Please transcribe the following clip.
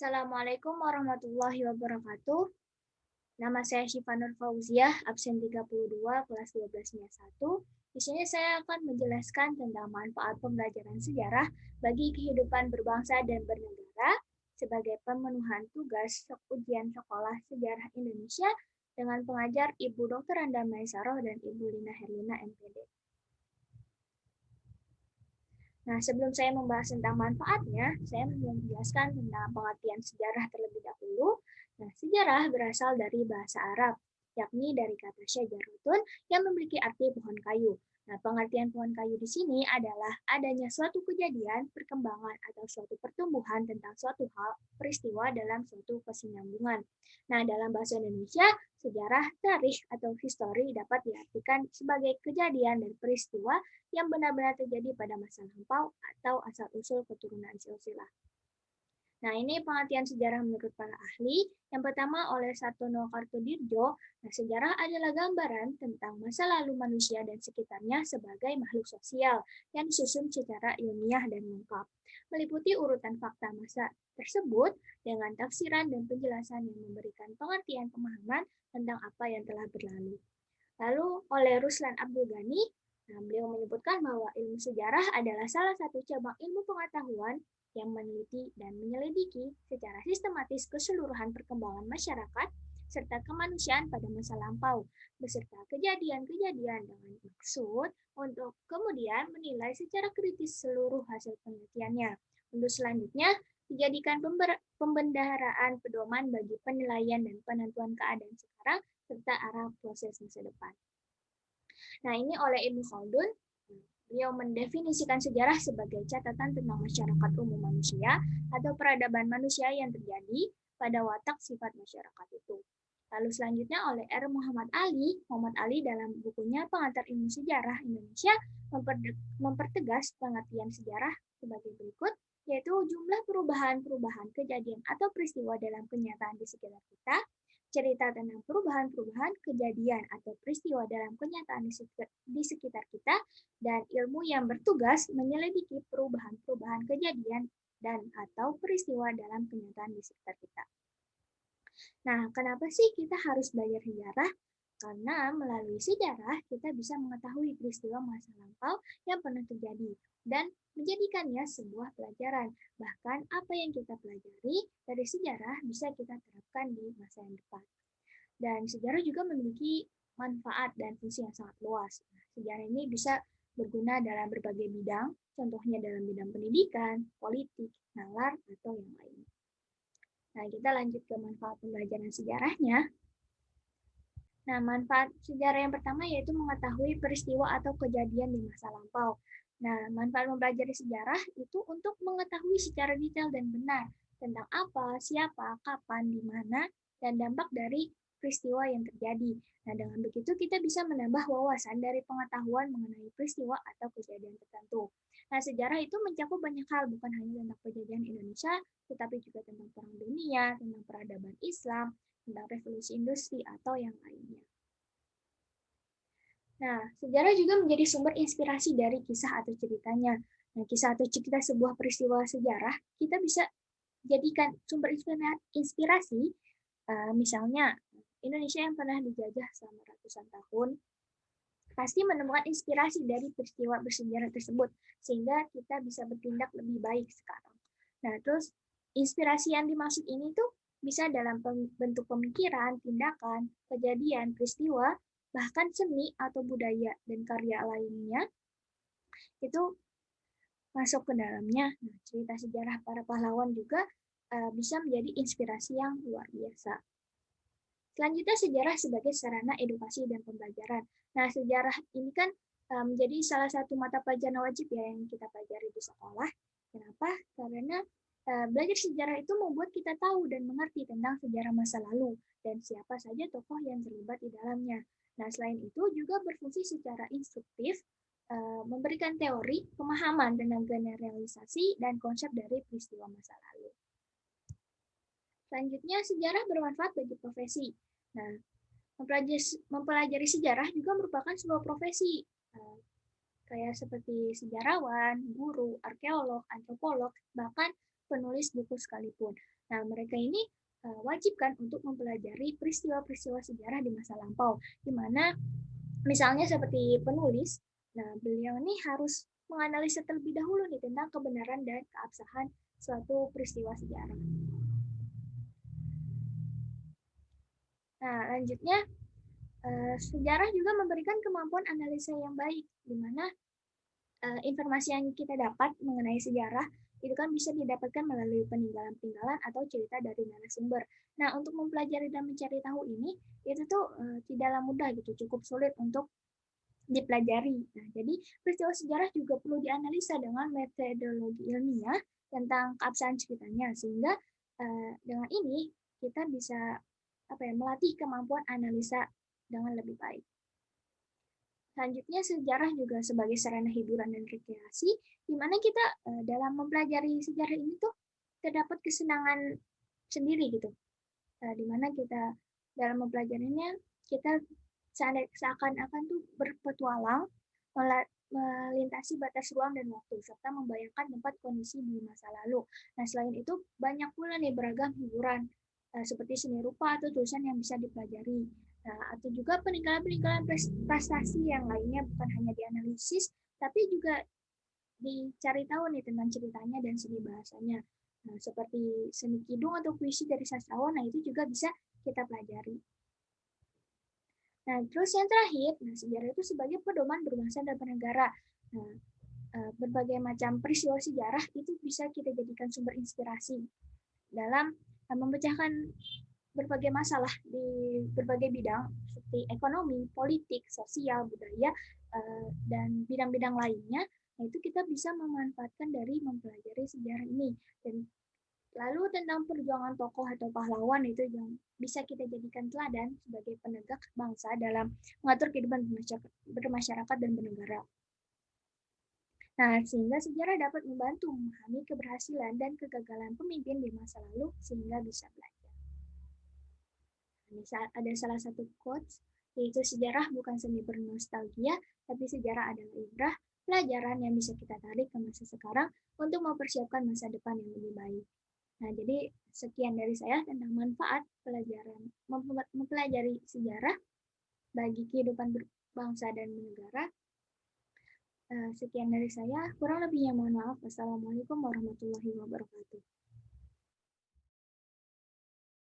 Assalamualaikum warahmatullahi wabarakatuh. Nama saya Syifa Nur Fauziah, absen 32, kelas 12-nya 1. Di sini saya akan menjelaskan tentang manfaat pembelajaran sejarah bagi kehidupan berbangsa dan bernegara sebagai pemenuhan tugas ujian sekolah sejarah Indonesia dengan pengajar Ibu Dr. Anda Maesaroh dan Ibu Lina Herlina MPD. Nah, sebelum saya membahas tentang manfaatnya, saya mau menjelaskan tentang pengertian sejarah terlebih dahulu. Nah, sejarah berasal dari bahasa Arab, yakni dari kata syajarutun yang memiliki arti pohon kayu. Nah, pengertian pohon kayu di sini adalah adanya suatu kejadian, perkembangan, atau suatu pertumbuhan tentang suatu hal, peristiwa dalam suatu kesinambungan. Nah, dalam bahasa Indonesia, sejarah, tarikh, atau histori dapat diartikan sebagai kejadian dan peristiwa yang benar-benar terjadi pada masa lampau atau asal-usul keturunan silsilah. Nah, ini pengertian sejarah menurut para ahli. Yang pertama oleh Sartono Kartodirjo, nah, sejarah adalah gambaran tentang masa lalu manusia dan sekitarnya sebagai makhluk sosial yang disusun secara ilmiah dan lengkap. Meliputi urutan fakta masa tersebut dengan tafsiran dan penjelasan yang memberikan pengertian pemahaman tentang apa yang telah berlalu. Lalu oleh Ruslan Abdul Ghani, beliau menyebutkan bahwa ilmu sejarah adalah salah satu cabang ilmu pengetahuan yang meneliti dan menyelidiki secara sistematis keseluruhan perkembangan masyarakat serta kemanusiaan pada masa lampau, beserta kejadian-kejadian dengan maksud untuk kemudian menilai secara kritis seluruh hasil penelitiannya. Untuk selanjutnya, dijadikan pembendaharaan pedoman bagi penilaian dan penentuan keadaan sekarang serta arah proses masa depan. Nah, ini oleh Ibnu Khaldun, beliau mendefinisikan sejarah sebagai catatan tentang masyarakat umum manusia atau peradaban manusia yang terjadi pada watak sifat masyarakat itu. Lalu selanjutnya oleh R. Muhammad Ali dalam bukunya Pengantar Ilmu Sejarah Indonesia mempertegas pengertian sejarah sebagai berikut, yaitu jumlah perubahan-perubahan kejadian atau peristiwa dalam kenyataan di sekitar kita, cerita tentang perubahan-perubahan kejadian atau peristiwa dalam kenyataan di sekitar kita, dan ilmu yang bertugas menyelidiki perubahan-perubahan kejadian dan atau peristiwa dalam kenyataan di sekitar kita. Nah, kenapa sih kita harus belajar sejarah? Karena melalui sejarah kita bisa mengetahui peristiwa masa lampau yang pernah terjadi dan menjadikannya sebuah pelajaran. Bahkan apa yang kita pelajari dari sejarah bisa kita terapkan di masa yang depan. Dan sejarah juga memiliki manfaat dan fungsi yang sangat luas. Sejarah ini bisa berguna dalam berbagai bidang, contohnya dalam bidang pendidikan, politik, nalar, atau yang lainnya. Nah, kita lanjut ke manfaat pembelajaran sejarahnya. Nah, manfaat sejarah yang pertama yaitu mengetahui peristiwa atau kejadian di masa lampau. Nah, manfaat mempelajari sejarah itu untuk mengetahui secara detail dan benar tentang apa, siapa, kapan, di mana, dan dampak dari peristiwa yang terjadi. Nah, dengan begitu kita bisa menambah wawasan dari pengetahuan mengenai peristiwa atau kejadian tertentu. Nah, sejarah itu mencakup banyak hal, bukan hanya tentang kejadian Indonesia, tetapi juga tentang perang dunia, tentang peradaban Islam, tentang revolusi industri, atau yang lainnya. Nah, sejarah juga menjadi sumber inspirasi dari kisah atau ceritanya. Nah, kisah atau cerita sebuah peristiwa sejarah, kita bisa jadikan sumber inspirasi, misalnya Indonesia yang pernah dijajah selama ratusan tahun, pasti menemukan inspirasi dari peristiwa bersejarah tersebut, sehingga kita bisa bertindak lebih baik sekarang. Nah, terus inspirasi yang dimaksud ini tuh bisa dalam bentuk pemikiran, tindakan, kejadian, peristiwa, bahkan seni atau budaya dan karya lainnya itu masuk ke dalamnya. Nah, cerita sejarah para pahlawan juga bisa menjadi inspirasi yang luar biasa. Selanjutnya sejarah sebagai sarana edukasi dan pembelajaran. Nah, sejarah ini kan menjadi salah satu mata pelajaran wajib ya yang kita pelajari di sekolah. Kenapa? Karena belajar sejarah itu membuat kita tahu dan mengerti tentang sejarah masa lalu dan siapa saja tokoh yang terlibat di dalamnya. Nah, selain itu juga berfungsi secara instruktif, memberikan teori, pemahaman tentang generalisasi dan konsep dari peristiwa masa lalu. Selanjutnya, sejarah bermanfaat bagi profesi. Nah, mempelajari sejarah juga merupakan sebuah profesi, kayak seperti sejarawan, guru, arkeolog, antropolog, bahkan penulis buku sekalipun. Nah, mereka ini wajib kan untuk mempelajari peristiwa-peristiwa sejarah di masa lampau, di mana misalnya seperti penulis, nah beliau ini harus menganalisa terlebih dahulu nih tentang kebenaran dan keabsahan suatu peristiwa sejarah. Nah, lanjutnya sejarah juga memberikan kemampuan analisa yang baik, di mana informasi yang kita dapat mengenai sejarah itu kan bisa didapatkan melalui peninggalan-peninggalan atau cerita dari narasumber. Nah, untuk mempelajari dan mencari tahu ini, itu tuh tidaklah mudah gitu, cukup sulit untuk dipelajari. Nah, jadi peristiwa sejarah juga perlu dianalisa dengan metodologi ilmiah tentang keabsahan ceritanya, sehingga dengan ini kita bisa melatih kemampuan analisa dengan lebih baik. Selanjutnya, sejarah juga sebagai sarana hiburan dan rekreasi, di mana kita dalam mempelajari sejarah ini tuh terdapat kesenangan sendiri gitu, di mana kita dalam mempelajarinya kita seakan-akan tuh berpetualang melintasi batas ruang dan waktu serta membayangkan tempat kondisi di masa lalu. Nah, selain itu banyak pula nih beragam hiburan seperti seni rupa atau tulisan yang bisa dipelajari. Nah, atau juga peninggalan-peninggalan prestasi yang lainnya bukan hanya dianalisis, tapi juga dicari tahu nih tentang ceritanya dan seni bahasanya. Nah, seperti seni kidung atau puisi dari sastrawan, nah itu juga bisa kita pelajari. Nah, terus yang terakhir, nah sejarah itu sebagai pedoman berbangsa dan bernegara. Nah, berbagai macam peristiwa sejarah itu bisa kita jadikan sumber inspirasi dalam memecahkan berbagai masalah di berbagai bidang seperti ekonomi, politik, sosial, budaya, dan bidang-bidang lainnya. Nah, itu kita bisa memanfaatkan dari mempelajari sejarah ini. Dan lalu tentang perjuangan tokoh atau pahlawan itu yang bisa kita jadikan teladan sebagai penegak bangsa dalam mengatur kehidupan bermasyarakat dan bernegara. Nah, sehingga sejarah dapat membantu memahami keberhasilan dan kegagalan pemimpin di masa lalu sehingga bisa belajar. Ada salah satu quotes, yaitu sejarah bukan seni bernostalgia, tapi sejarah adalah ibrah, pelajaran yang bisa kita tarik ke masa sekarang untuk mempersiapkan masa depan yang lebih baik. Nah, jadi sekian dari saya tentang manfaat pelajaran mempelajari sejarah bagi kehidupan berbangsa dan bernegara. Sekian dari saya, kurang lebihnya mohon maaf. Wassalamualaikum warahmatullahi wabarakatuh.